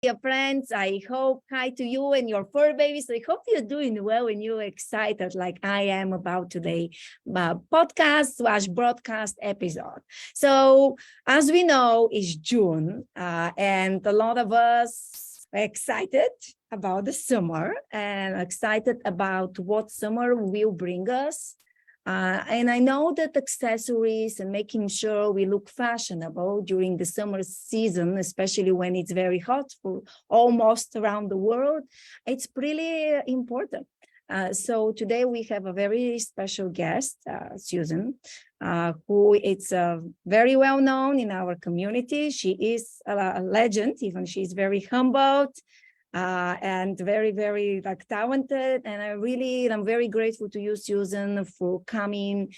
Dear friends, I hope hi to you and your fur babies. I hope you're doing well and you're excited like I am about today podcast/broadcast episode. So as we know, it's June and a lot of us are excited about the summer and excited about what summer will bring us. And I know that accessories and making sure we look fashionable during the summer season, especially when it's very hot for almost around the world, it's really important. So today we have a very special guest, Susan, who is very well known in our community. She is a legend, even she's very humbled. And very, very talented. And I'm very grateful to you, Susan, for coming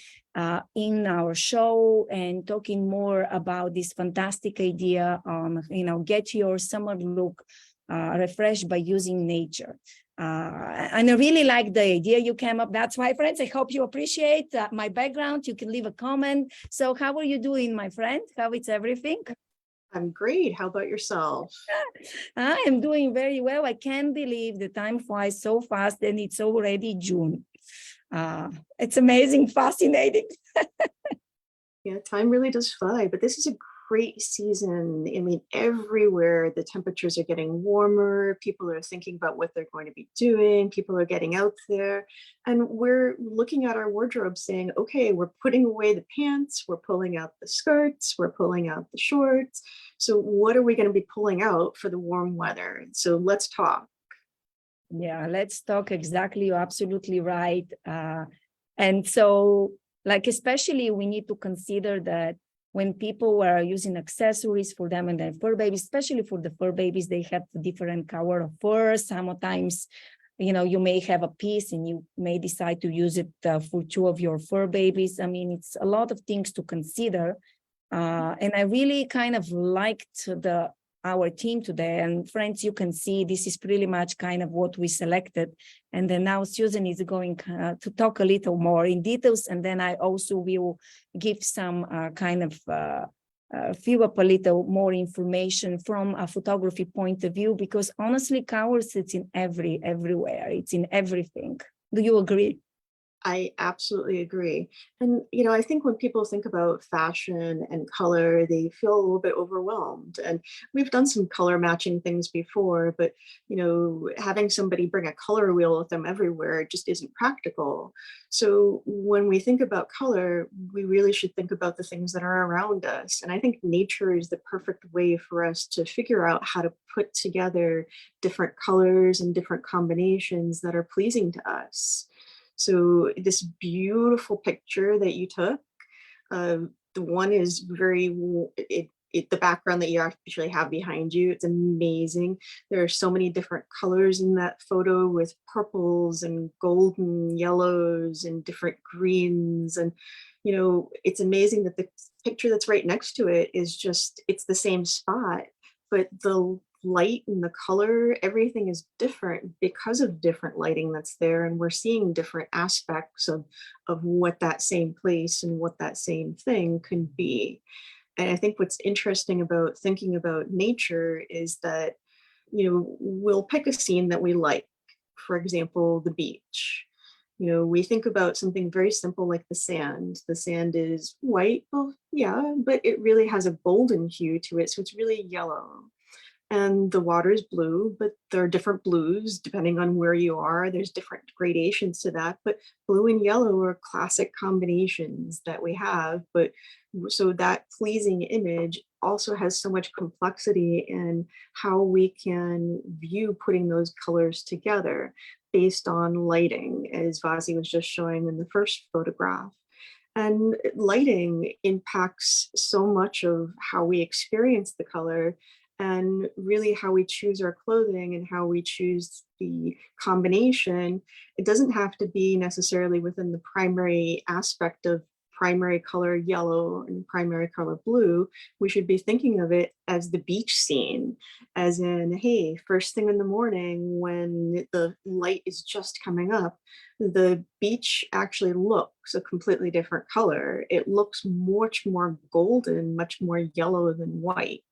in our show and talking more about this fantastic idea on, get your summer look refreshed by using nature. And I really like the idea you came up. That's why, friends, I hope you appreciate my background. You can leave a comment. So how are you doing, my friend? How is everything? I'm great. How about yourself? I am doing very well. I can't believe the time flies so fast and it's already June. It's amazing, fascinating. Yeah, time really does fly, but this is a great season. I mean, everywhere the temperatures are getting warmer, people are thinking about what they're going to be doing, people are getting out there, and we're looking at our wardrobe saying, okay, we're putting away the pants, we're pulling out the skirts, we're pulling out the shorts. So what are we going to be pulling out for the warm weather? So let's talk. Yeah, let's talk. Exactly. You're absolutely right. And so, especially we need to consider that when people are using accessories for them and their fur babies, especially for the fur babies, they have different color of fur. Sometimes, you may have a piece and you may decide to use it for two of your fur babies. I mean, it's a lot of things to consider. And I really kind of liked our team today. And friends, you can see this is pretty much kind of what we selected. And then now Susan is going to talk a little more in details. And then I also will give some fill up a little more information from a photography point of view, because honestly, colors, it's in everywhere. It's in everything. Do you agree? I absolutely agree. And, I think when people think about fashion and color, they feel a little bit overwhelmed. And we've done some color matching things before, but, having somebody bring a color wheel with them everywhere just isn't practical. So when we think about color, we really should think about the things that are around us. And I think nature is the perfect way for us to figure out how to put together different colors and different combinations that are pleasing to us. So this beautiful picture that you took, the one is the background that you actually have behind you, it's amazing. There are so many different colors in that photo with purples and golden yellows and different greens. And, it's amazing that the picture that's right next to it is it's the same spot, but the light and the color, everything is different because of different lighting that's there. And we're seeing different aspects of what that same place and what that same thing can be. And I think what's interesting about thinking about nature is that, we'll pick a scene that we like, for example, the beach. We think about something very simple like the sand. The sand is white, well, yeah, but it really has a golden hue to it. So it's really yellow. And the water is blue, but there are different blues depending on where you are. There's different gradations to that, but blue and yellow are classic combinations that we have. But so that pleasing image also has so much complexity in how we can view putting those colors together based on lighting, as Vazi was just showing in the first photograph. And lighting impacts so much of how we experience the color and really how we choose our clothing and how we choose the combination. It doesn't have to be necessarily within the primary aspect of primary color yellow and primary color blue. We should be thinking of it as the beach scene, as in, hey, first thing in the morning when the light is just coming up, the beach actually looks a completely different color. It looks much more golden, much more yellow than white.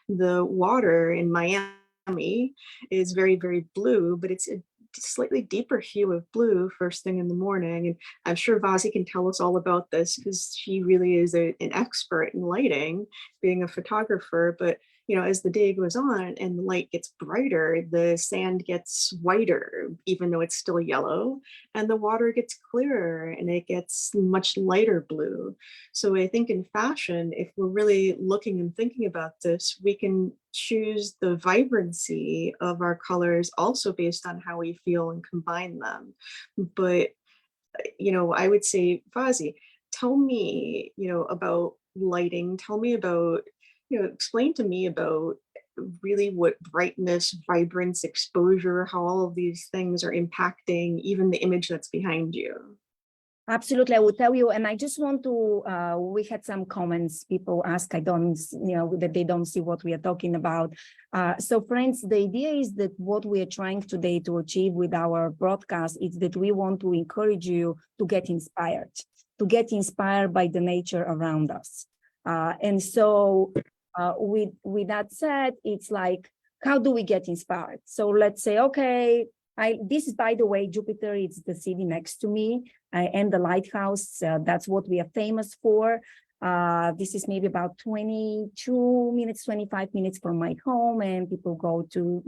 The water in Miami Tammy is very, very blue, but it's a slightly deeper hue of blue first thing in the morning. And I'm sure Vasi can tell us all about this because she really is an expert in lighting, being a photographer. But as the day goes on and the light gets brighter, the sand gets whiter, even though it's still yellow, and the water gets clearer and it gets much lighter blue. So I think in fashion, if we're really looking and thinking about this, we can choose the vibrancy of our colors also based on how we feel and combine them. But, I would say, Fazi, tell me, about lighting. Tell me about, explain to me about really what brightness, vibrance, exposure, how all of these things are impacting even the image that's behind you. Absolutely, I will tell you, and I just want to, we had some comments, people ask, that they don't see what we are talking about. So friends, the idea is that what we are trying today to achieve with our broadcast is that we want to encourage you to get inspired by the nature around us. And so with that said, it's like, how do we get inspired? So let's say, okay, this is, by the way, Jupiter, it's the city next to me, and the lighthouse. That's what we are famous for. This is maybe about 22 minutes, 25 minutes from my home, and people go to,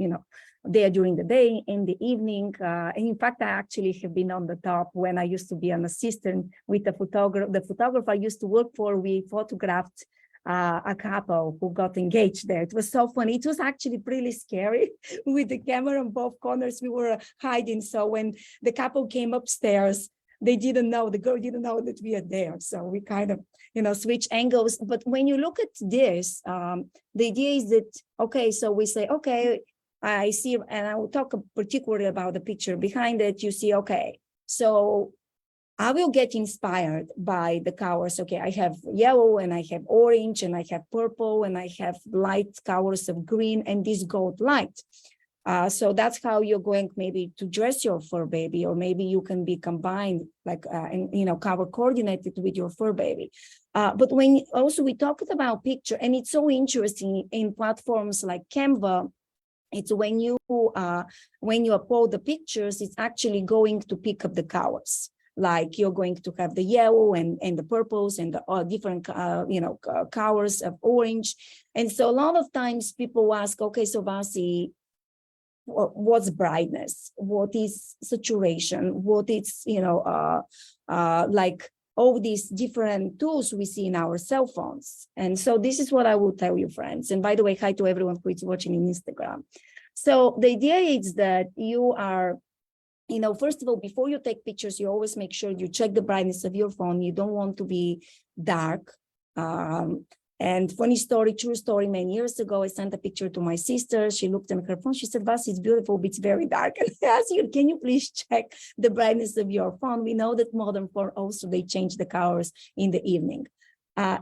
there during the day, in the evening. And in fact, I actually have been on the top when I used to be an assistant with the photographer I used to work for. We photographed a couple who got engaged there. It was so funny. It was actually pretty scary with the camera on both corners. We were hiding. So when the couple came upstairs, the girl didn't know that we are there. So we kind of, switch angles. But when you look at this, the idea is that, okay, so we say, okay, I see, and I will talk particularly about the picture behind it. You see, okay, so I will get inspired by the colors. Okay, I have yellow and I have orange and I have purple and I have light colors of green and this gold light. So that's how you're going maybe to dress your fur baby, or maybe you can be combined like, color coordinated with your fur baby. But when also we talked about picture, and it's so interesting in platforms like Canva, it's when you upload the pictures, it's actually going to pick up the colors. Like you're going to have the yellow and the purples and the different, colors of orange. And so a lot of times people ask, okay, so Vasi, what's brightness? What is saturation? What is, like all these different tools we see in our cell phones. And so this is what I will tell you, friends. And by the way, hi to everyone who is watching in Instagram. So the idea is that you are, first of all, before you take pictures, you always make sure you check the brightness of your phone. You don't want to be dark. And funny story, true story, many years ago, I sent a picture to my sister. She looked at her phone. She said, Vasi, it's beautiful, but it's very dark. And I asked her, can you please check the brightness of your phone? We know that modern phone also, they change the colors in the evening.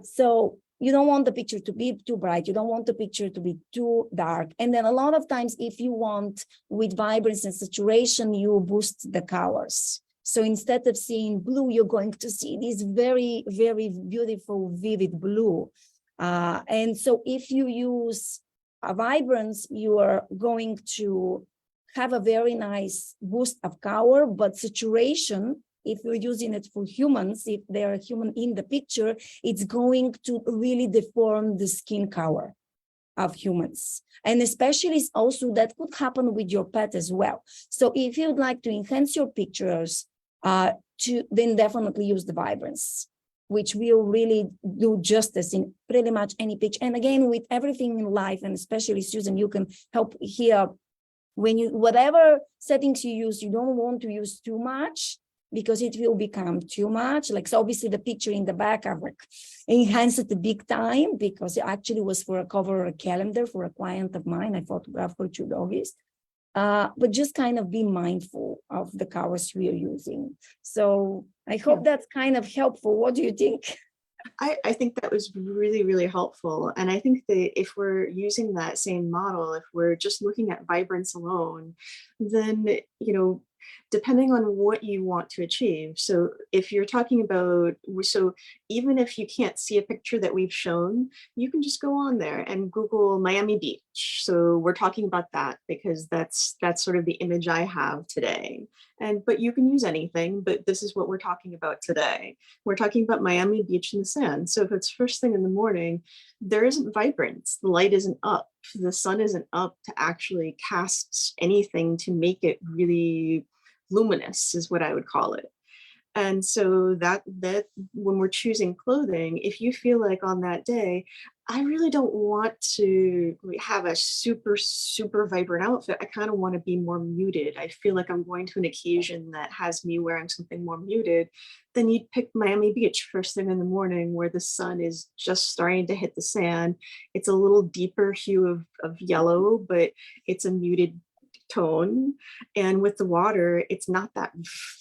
So you don't want the picture to be too bright. You don't want the picture to be too dark. And then a lot of times, if you want with vibrance and saturation, you boost the colors. So instead of seeing blue, you're going to see this very, very beautiful, vivid blue. And so if you use a vibrance, you are going to have a very nice boost of color, but saturation, if you're using it for humans, if they're human in the picture, it's going to really deform the skin color of humans. And especially also that could happen with your pet as well. So if you'd like to enhance your pictures, then definitely use the vibrance, which will really do justice in pretty much any picture. And again, with everything in life, and especially Susan, you can help here. When whatever settings you use, you don't want to use too much, because it will become too much. Like, so obviously the picture in the back, I like enhanced it a big time, because it actually was for a cover of a calendar for a client of mine. I photographed for 2 doggies. But just kind of be mindful of the colors we are using. So I hope that's kind of helpful. What do you think? I think that was really, really helpful. And I think that if we're using that same model, if we're just looking at vibrance alone, then, depending on what you want to achieve. So if you're talking about, so even if you can't see a picture that we've shown, you can just go on there and Google Miami Beach. So we're talking about that because that's sort of the image I have today. And but you can use anything, but this is what we're talking about today. We're talking about Miami Beach in the sand. So if it's first thing in the morning, there isn't vibrance, the light isn't up, the sun isn't up to actually cast anything to make it really luminous is what I would call it. And so that when we're choosing clothing, if you feel like on that day, I really don't want to have a super vibrant outfit. I kind of want to be more muted. I feel like I'm going to an occasion that has me wearing something more muted. Then you'd pick Miami Beach first thing in the morning where the sun is just starting to hit the sand. It's a little deeper hue of yellow, but it's a muted tone. And with the water, it's not that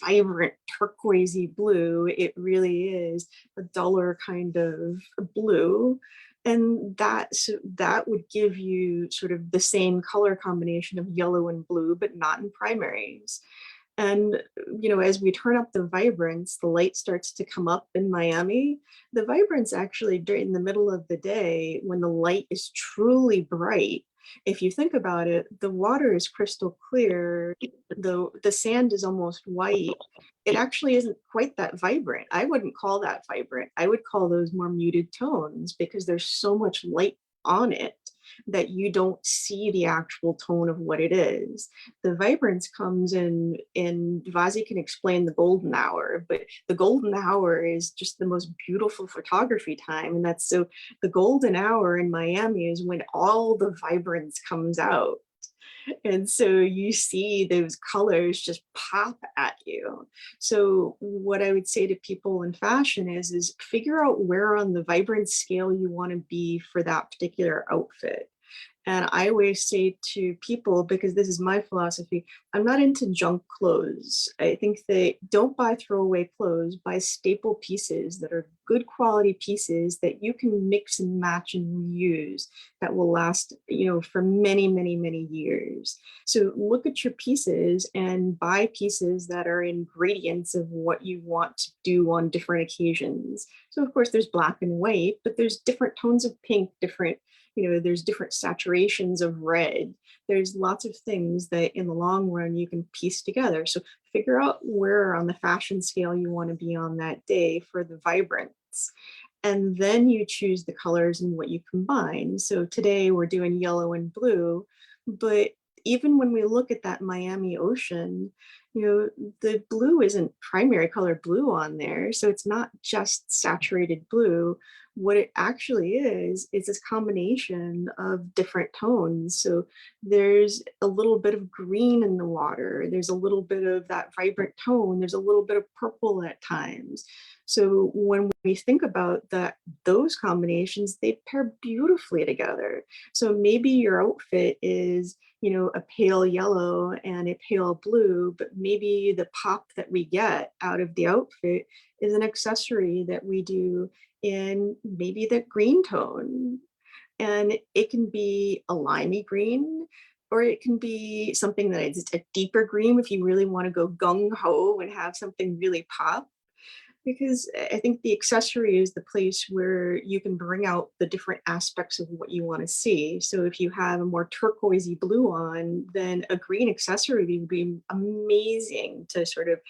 vibrant turquoisey blue. It really is a duller kind of blue. And that would give you sort of the same color combination of yellow and blue, but not in primaries. And, as we turn up the vibrance, the light starts to come up in Miami. The vibrance actually during the middle of the day, when the light is truly bright, if you think about it, the water is crystal clear, the sand is almost white. It actually isn't quite that vibrant. I wouldn't call that vibrant. I would call those more muted tones because there's so much light on it that you don't see the actual tone of what it is. The vibrance comes in Vazi can explain the golden hour, but the golden hour is just the most beautiful photography time. And that's so the golden hour in Miami is when all the vibrance comes out. And so you see those colors just pop at you. So what I would say to people in fashion is figure out where on the vibrance scale you want to be for that particular outfit. And I always say to people, because this is my philosophy, I'm not into junk clothes. I think that don't buy throwaway clothes, buy staple pieces that are good quality pieces that you can mix and match and reuse that will last, for many, many, many years. So look at your pieces and buy pieces that are ingredients of what you want to do on different occasions. So of course there's black and white, but there's different tones of pink, there's different saturations of red. There's lots of things that in the long run you can piece together. So figure out where on the fashion scale you want to be on that day for the vibrance. And then you choose the colors and what you combine. So today we're doing yellow and blue, but even when we look at that Miami ocean, the blue isn't primary color blue on there. So it's not just saturated blue. What it actually is this combination of different tones. So there's a little bit of green in the water. There's a little bit of that vibrant tone. There's a little bit of purple at times. So when we think about those combinations, they pair beautifully together. So maybe your outfit is, a pale yellow and a pale blue, but maybe the pop that we get out of the outfit is an accessory that we do in maybe the green tone. And it can be a limey green, or it can be something that is a deeper green if you really want to go gung-ho and have something really pop. Because I think the accessory is the place where you can bring out the different aspects of what you want to see. So if you have a more turquoisey blue on, then a green accessory would be amazing to sort of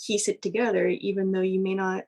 piece it together, even though you may not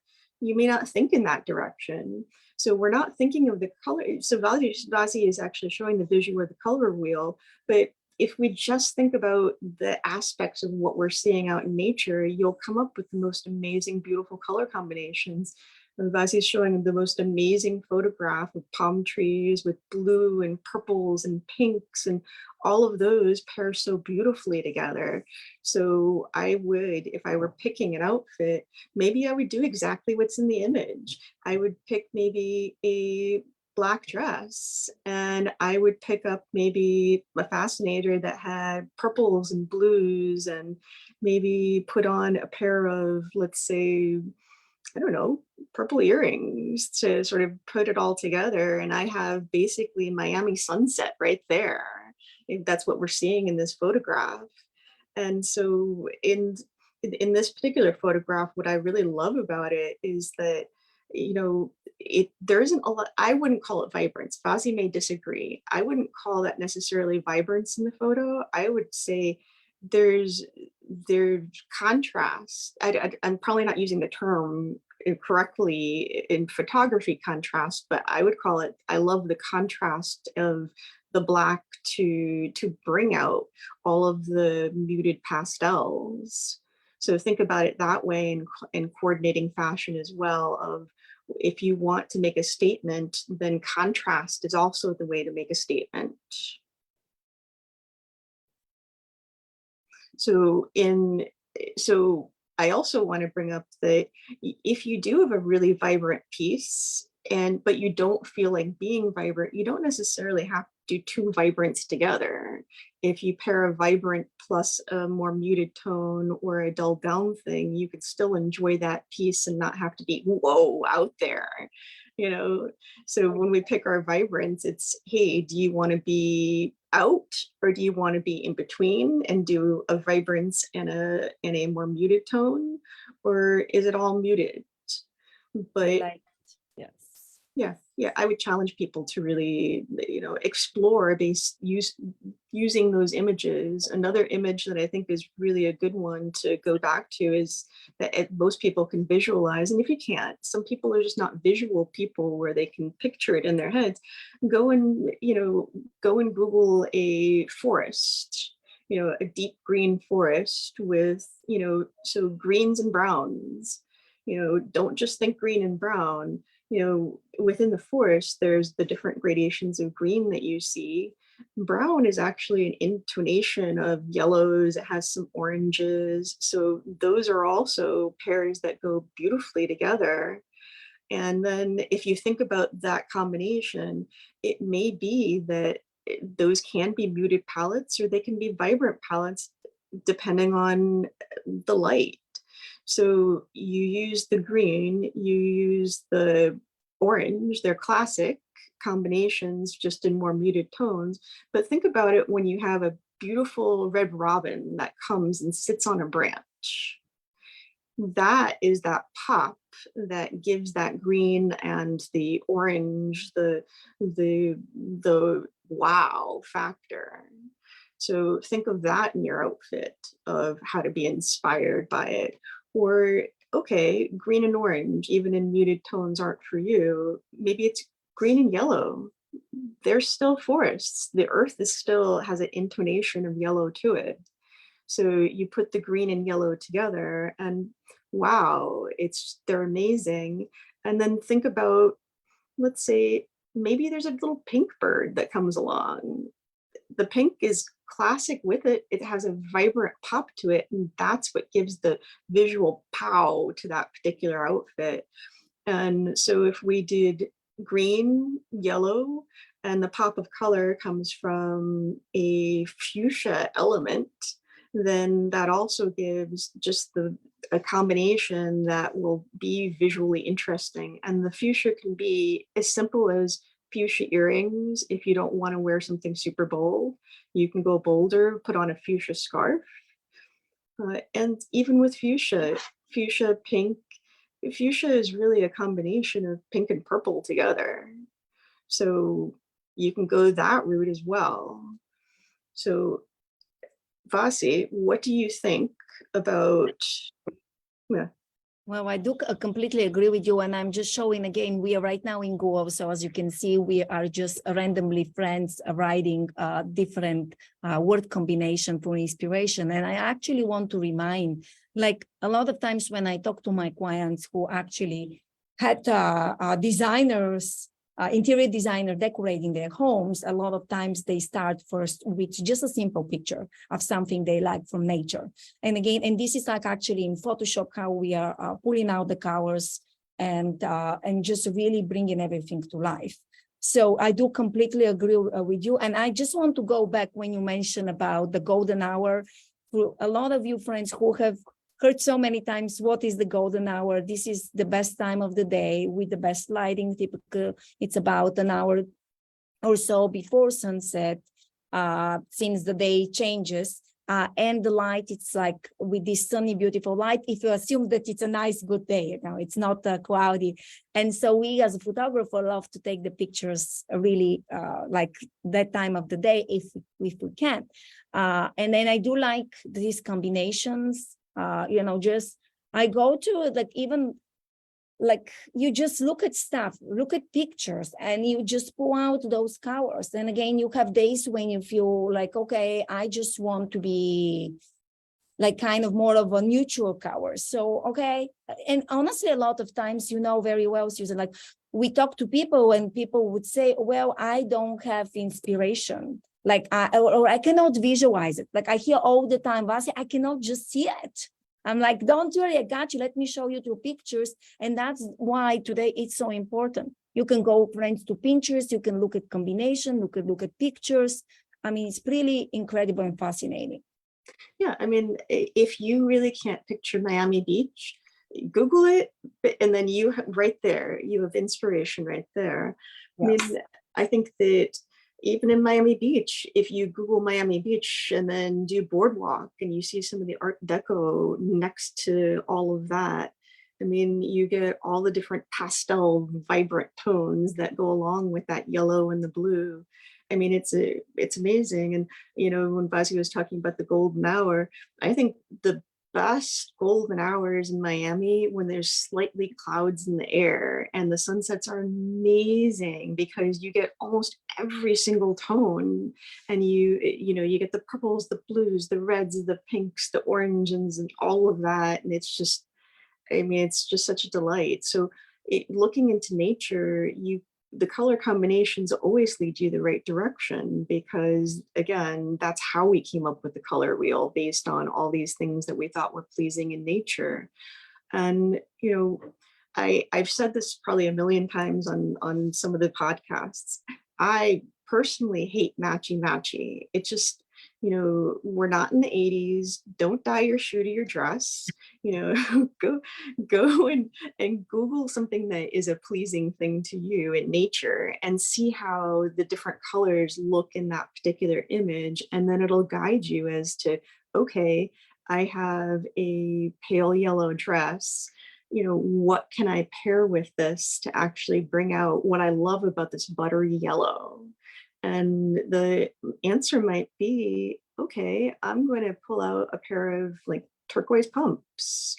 think in that direction. So we're not thinking of the color. So Vazi is actually showing the visual of the color wheel, but if we just think about the aspects of what we're seeing out in nature, you'll come up with the most amazing, beautiful color combinations. And Vazi is showing the most amazing photograph of palm trees with blue and purples and pinks, and all of those pair so beautifully together. So I would, if I were picking an outfit, maybe I would do exactly what's in the image. I would pick maybe a black dress, and I would pick up maybe a fascinator that had purples and blues, and maybe put on a pair of, let's say, I don't know, purple earrings to sort of put it all together. And I have basically Miami sunset right there. If that's what we're seeing in this photograph. And so in this particular photograph, what I really love about it is that, there isn't a lot. I wouldn't call it vibrance. Fozzie may disagree. I wouldn't call that necessarily vibrance in the photo. I would say there's contrast. I'm probably not using the term correctly in photography contrast, but I would call it, I love the contrast of the black to bring out all of the muted pastels. So think about it that way in coordinating fashion as well, of if you want to make a statement, then contrast is also the way to make a statement. So I also want to bring up that if you do have a really vibrant piece but you don't feel like being vibrant, you don't necessarily have to do two vibrants together. If you pair a vibrant plus a more muted tone or a dull down thing, you could still enjoy that piece and not have to be whoa out there. So when we pick our vibrance, it's, hey, do you want to be out or do you want to be in between and do a vibrance and a more muted tone, or is it all muted? But yes. Yeah, I would challenge people to really, explore using those images. Another image that I think is really a good one to go back to is that most people can visualize. And if you can't, some people are just not visual people where they can picture it in their heads. Go and Google a forest, a deep green forest with, so greens and browns. Don't just think green and brown. Within the forest, there's the different gradations of green that you see. Brown is actually an intonation of yellows. It has some oranges. So those are also pairs that go beautifully together. And then if you think about that combination, it may be that those can be muted palettes or they can be vibrant palettes depending on the light. So you use the green, you use the orange, they're classic combinations just in more muted tones. But think about it when you have a beautiful red robin that comes and sits on a branch. That is that pop that gives that green and the orange, the wow factor. So think of that in your outfit, of how to be inspired by it. Or, okay, green and orange, even in muted tones, aren't for you. Maybe it's green and yellow. They're still forests. The earth still has an intonation of yellow to it. So you put the green and yellow together and wow, they're amazing. And then think about, let's say, maybe there's a little pink bird that comes along. The pink is classic with it. It has a vibrant pop to it. And that's what gives the visual pow to that particular outfit. And so if we did green, yellow, and the pop of color comes from a fuchsia element, then that also gives just a combination that will be visually interesting. And the fuchsia can be as simple as fuchsia earrings. If you don't want to wear something super bold, you can go bolder, put on a fuchsia scarf. And even with fuchsia, pink, fuchsia is really a combination of pink and purple together. So you can go that route as well. So Vasi, what do you think about? Yeah. Well, I do completely agree with you. And I'm just showing again, we are right now in Go. So as you can see, we are just randomly friends writing different word combination for inspiration. And I actually want to remind, like a lot of times when I talk to my clients who actually had designers, interior designer decorating their homes, a lot of times they start first with just a simple picture of something they like from nature. And again, and this is like actually in Photoshop, how we are pulling out the colors and just really bringing everything to life. So I do completely agree with you. And I just want to go back when you mentioned about the golden hour. For a lot of you friends who have heard so many times, what is the golden hour? This is the best time of the day with the best lighting. Typically, it's about an hour or so before sunset, since the day changes. and the light, it's like with this sunny, beautiful light, if you assume that it's a nice, good day, you know, it's not cloudy. And so we as a photographer love to take the pictures really like that time of the day, if we can. And then I do like these combinations, you know, just I go to like even like you just look at stuff, look at pictures, and you just pull out those colors. And again, you have days when you feel like, okay, I just want to be like kind of more of a neutral color. So, okay. And honestly, a lot of times, you know, very well, Susan, like we talk to people and people would say, well, I don't have inspiration. Like, or I cannot visualize it. Like I hear all the time, Vasi, I cannot just see it. I'm like, don't worry, I got you. Let me show you through pictures. And that's why today it's so important. You can go, friends, to Pinterest. You can look at combination. You can look at pictures. I mean, it's really incredible and fascinating. Yeah, I mean, if you really can't picture Miami Beach, Google it, and then you right there, you have inspiration right there. Yes. I mean, I think that even in Miami Beach, if you Google Miami Beach and then do boardwalk and you see some of the Art Deco next to all of that, I mean, you get all the different pastel, vibrant tones that go along with that yellow and the blue. I mean, it's amazing. And, you know, when Bazi was talking about the golden hour, I think the best golden hours in Miami when there's slightly clouds in the air and the sunsets are amazing because you get almost every single tone, and you know, you get the purples, the blues, the reds, the pinks, the oranges, and all of that. And it's just, I mean, it's just such a delight. So looking into nature, the color combinations always lead you the right direction because, again, that's how we came up with the color wheel, based on all these things that we thought were pleasing in nature. And, you know, I've said this probably a million times on some of the podcasts. I personally hate matchy. It just, you know, we're not in the 80s. Don't dye your shoe to your dress. You know, go and Google something that is a pleasing thing to you in nature and see how the different colors look in that particular image. And then it'll guide you as to, okay, I have a pale yellow dress. You know, what can I pair with this to actually bring out what I love about this buttery yellow? And the answer might be, okay, I'm going to pull out a pair of like turquoise pumps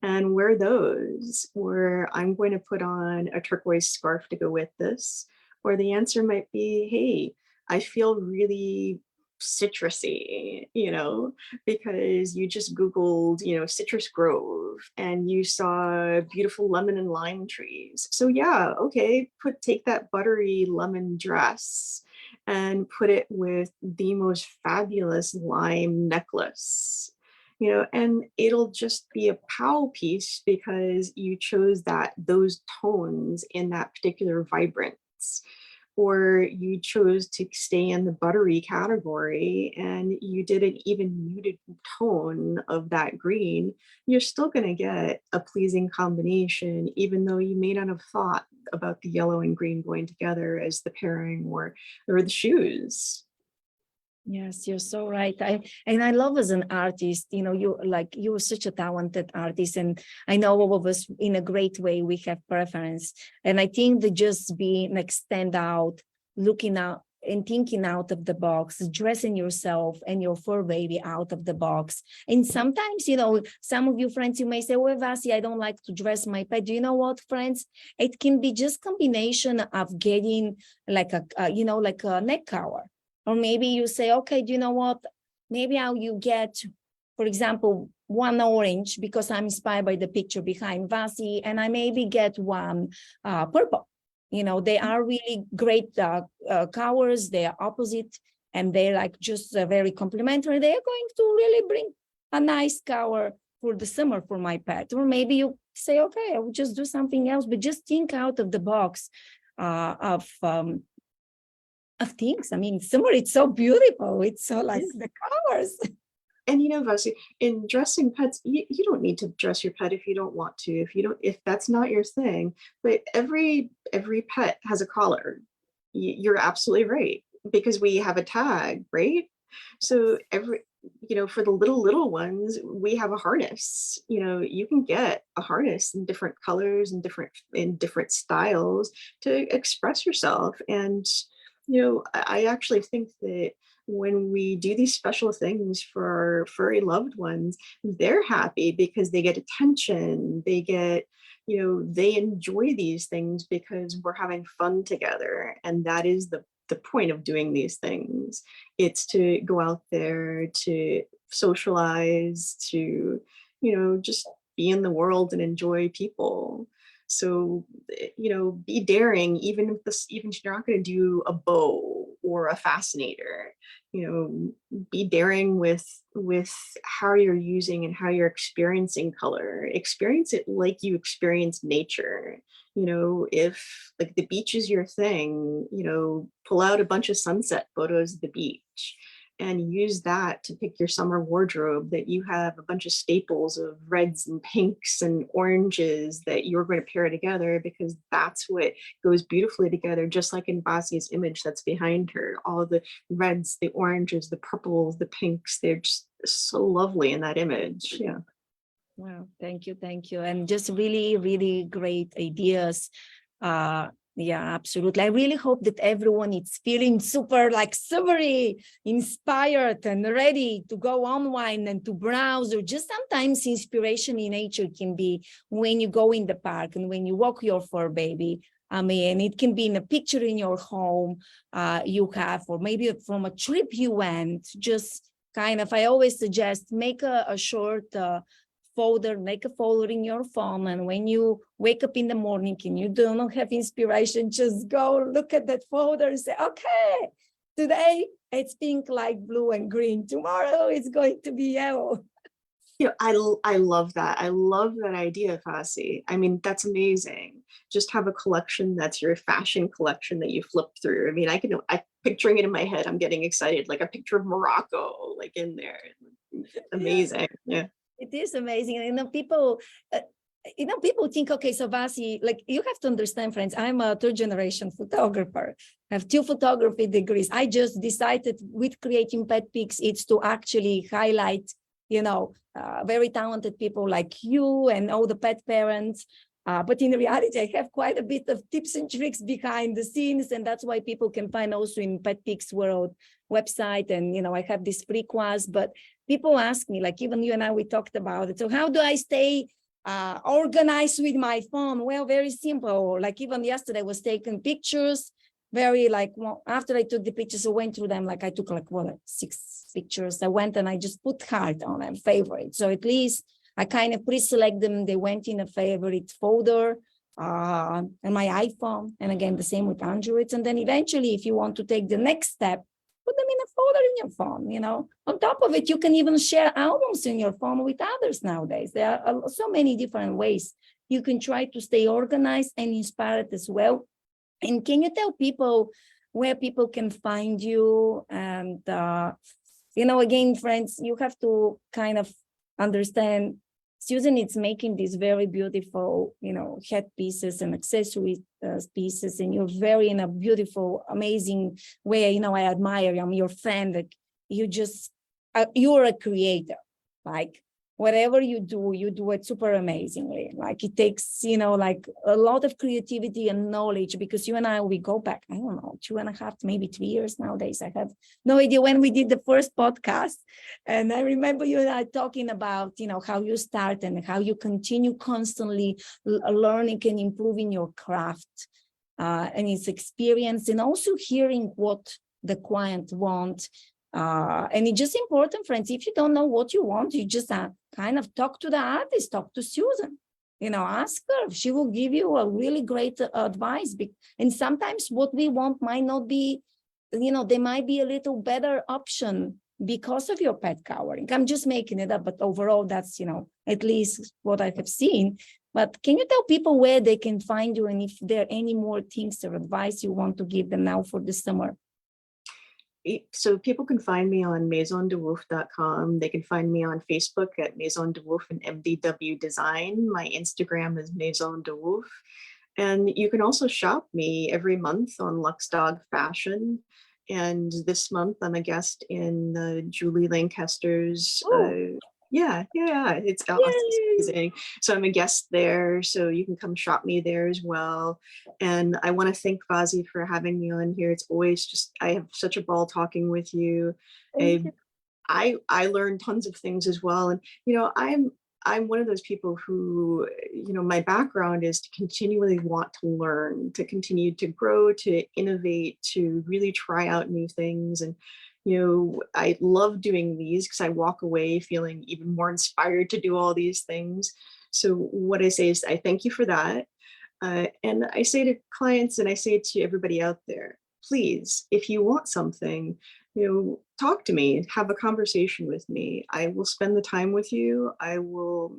and wear those, or I'm going to put on a turquoise scarf to go with this. Or the answer might be, hey, I feel really citrusy, you know, because you just Googled, you know, citrus grove and you saw beautiful lemon and lime trees. So yeah, okay, take that buttery lemon dress and put it with the most fabulous lime necklace, you know, and it'll just be a pow piece because you chose those tones in that particular vibrance, or you chose to stay in the buttery category and you did an even muted tone of that green. You're still going to get a pleasing combination, even though you may not have thought about the yellow and green going together as the pairing or the shoes. Yes, you're so right. I love as an artist, you know, you were such a talented artist, and I know all of us in a great way we have preference. And I think that just being like stand out, looking out and thinking out of the box, dressing yourself and your fur baby out of the box. And sometimes, you know, some of you friends, you may say, well, Vasi, I don't like to dress my pet. Do you know what, friends? It can be just combination of getting like you know, like a neck collar. Or maybe you say, okay, do you know what? Maybe you get, for example, one orange because I'm inspired by the picture behind Vasi, and I maybe get one purple. You know, they are really great colors. They are opposite, and they're like just very complementary. They are going to really bring a nice color for the summer for my pet. Or maybe you say, okay, I will just do something else, but just think out of the box of things. I mean, summer, it's so beautiful. It's so like the colors. And you know, Vasi, in dressing pets, you don't need to dress your pet if you don't want to, if that's not your thing. But every pet has a collar. You're absolutely right, because we have a tag, right? So for the little ones, we have a harness. You can get a harness in different colors and different styles to express yourself. And I actually think that when we do these special things for our furry loved ones, they're happy because they get attention. They enjoy these things because we're having fun together. And that is the point of doing these things. It's to go out there, to socialize, to, just be in the world and enjoy people. So, be daring, even if you're not going to do a bow or a fascinator, be daring with how you're using and how you're experiencing color. Experience it like you experience nature. If like the beach is your thing, pull out a bunch of sunset photos of the beach and use that to pick your summer wardrobe, that you have a bunch of staples of reds and pinks and oranges that you're going to pair together, because that's what goes beautifully together. Just like in Basi's image that's behind her, all the reds, the oranges, the purples, the pinks, they're just so lovely in that image. Yeah. Wow, thank you, and just really, really great ideas. Yeah, absolutely. I really hope that everyone is feeling super like summery, inspired and ready to go online and to browse, or just sometimes inspiration in nature can be when you go in the park and when you walk your fur baby. I mean, it can be in a picture in your home you have, or maybe from a trip you went. Just kind of, I always suggest make a short folder, make a folder in your phone, and when you wake up in the morning and you do not have inspiration, just go look at that folder and say, okay, today it's pink, light blue and green, tomorrow it's going to be yellow. I love that. I love that idea, Fassi. I mean, that's amazing. Just have a collection that's your fashion collection that you flip through. I mean, I'm picturing it in my head. I'm getting excited, like a picture of Morocco, like in there. Amazing. Yeah. It is amazing. And people think, okay, so Vasi, like you have to understand, friends, I'm a third generation photographer. I have 2 photography degrees. I just decided with creating pet pics, it's to actually highlight, very talented people like you and all the pet parents. But in reality, I have quite a bit of tips and tricks behind the scenes. And that's why people can find also in Pet Pics World website. And, I have this free class, but people ask me, like even you and I, we talked about it. So how do I stay organized with my phone? Well, very simple. Like even yesterday I was taking pictures, after I took the pictures, I went through them, like I took 6 pictures. I went and I just put heart on them, favorite. So at least I kind of pre-select them. They went in a favorite folder on my iPhone. And again, the same with Androids. And then eventually, if you want to take the next step, put them in a folder in your phone, On top of it, you can even share albums in your phone with others nowadays. There are so many different ways you can try to stay organized and inspired as well. And can you tell people where people can find you? And, again, friends, you have to kind of understand Susan is making these very beautiful, head pieces and accessory pieces, and you're very in a beautiful, amazing way. I admire you. I'm your fan. Like you're a creator. Like whatever you do it super amazingly. Like it takes, like a lot of creativity and knowledge, because you and I, we go back, I don't know, 2.5, maybe 3 years nowadays. I have no idea when we did the first podcast. And I remember you and I talking about, how you start and how you continue constantly learning and improving your craft and its experience, and also hearing what the client wants. And it's just important, friends, if you don't know what you want, you just kind of talk to the artist, talk to Susan, ask her. She will give you a really great advice. And sometimes what we want might not be, there might be a little better option because of your pet cowering. I'm just making it up, but overall, that's, at least what I have seen. But can you tell people where they can find you, and if there are any more things or advice you want to give them now for the summer? So people can find me on maisondewoof.com. They can find me on Facebook at Maison de Woof and MDW Design. My Instagram is Maison de Woof. And you can also shop me every month on Lux Dog Fashion. And this month I'm a guest in Julie Lancaster's. Oh, Yeah, it's yay. amazing. So I'm a guest there, so you can come shop me there as well. And I want to thank Fazi for having me on here. It's always just, I have such a ball talking with you. Thank you. I learned tons of things as well. And I'm one of those people who, my background is to continually want to learn, to continue to grow, to innovate, to really try out new things. And I love doing these because I walk away feeling even more inspired to do all these things. So what I say is I thank you for that. And I say to clients and I say to everybody out there, please, if you want something, talk to me, have a conversation with me. I will spend the time with you. I will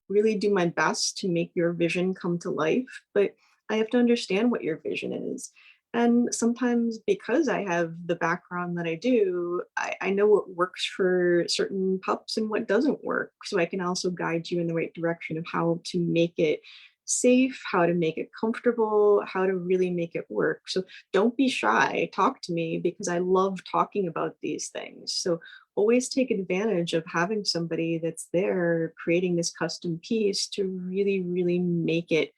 really do my best to make your vision come to life, but I have to understand what your vision is. And sometimes because I have the background that I do, I know what works for certain pups and what doesn't work. So I can also guide you in the right direction of how to make it safe, how to make it comfortable, how to really make it work. So don't be shy, talk to me because I love talking about these things. So always take advantage of having somebody that's there creating this custom piece to really, really make it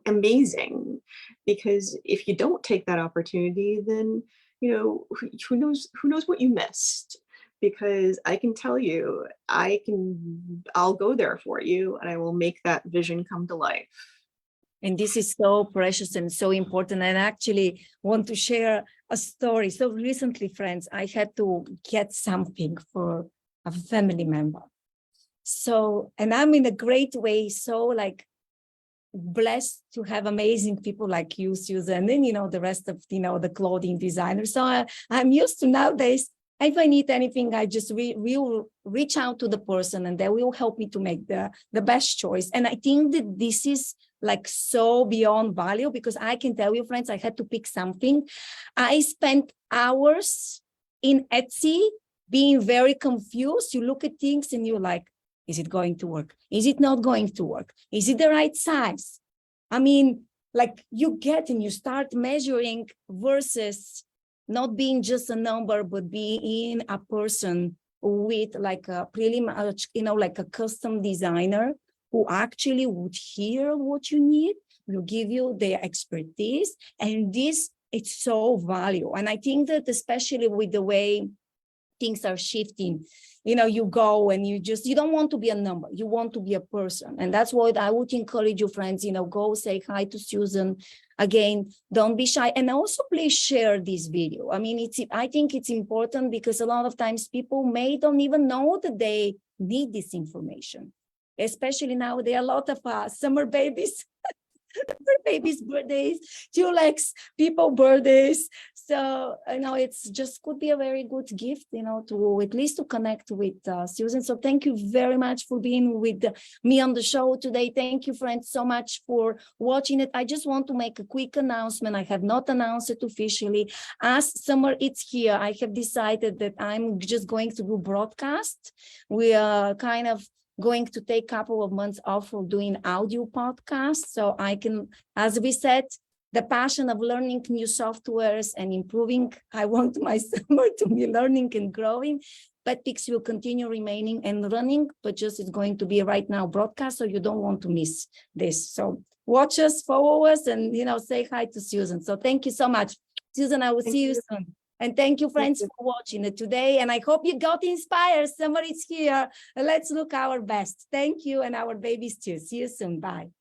amazing. Because if you don't take that opportunity, then who knows what you missed. Because I can tell you, I'll go there for you and I will make that vision come to life. And this is so precious and so important. And I actually want to share a story. So recently, friends, I had to get something for a family member. So, and I'm in a great way, so like blessed to have amazing people like you, Susan, and the rest of the clothing designers. So I'm used to nowadays, if I need anything, I just will reach out to the person and they will help me to make the best choice. And I think that this is like so beyond value, because I can tell you, friends, I had to pick something. I spent hours in Etsy being very confused. You look at things and you're like, is it going to work? Is it not going to work? Is it the right size? I mean, like you get and you start measuring versus not being just a number, but being a person with like a pretty much, like a custom designer who actually would hear what you need, will give you their expertise. And this, it's so valuable. And I think that especially with the way things are shifting, you go and you don't want to be a number, you want to be a person. And that's what I would encourage you, friends, go say hi to Susan. Again, don't be shy. And also please share this video. I mean, I think it's important because a lot of times people don't even know that they need this information, especially now there are a lot of summer babies. Babies' birthdays, Tulex people birthdays. So it's just could be a very good gift, to at least to connect with Susan. So thank you very much for being with me on the show today. Thank you, friends, so much for watching it. I just want to make a quick announcement. I have not announced it officially. As summer it's here, I have decided that I'm just going to do broadcast. We are kind of going to take a couple of months off for doing audio podcasts. So I can, as we said, the passion of learning new softwares and improving, I want my summer to be learning and growing. PetPix will continue remaining and running, but just it's going to be right now broadcast, so you don't want to miss this. So watch us, follow us, and say hi to Susan. So thank you so much. Susan, I will see you soon. And thank you, friends, for watching it today. And I hope you got inspired. Summer is here. Let's look our best. Thank you, and our babies too. See you soon. Bye.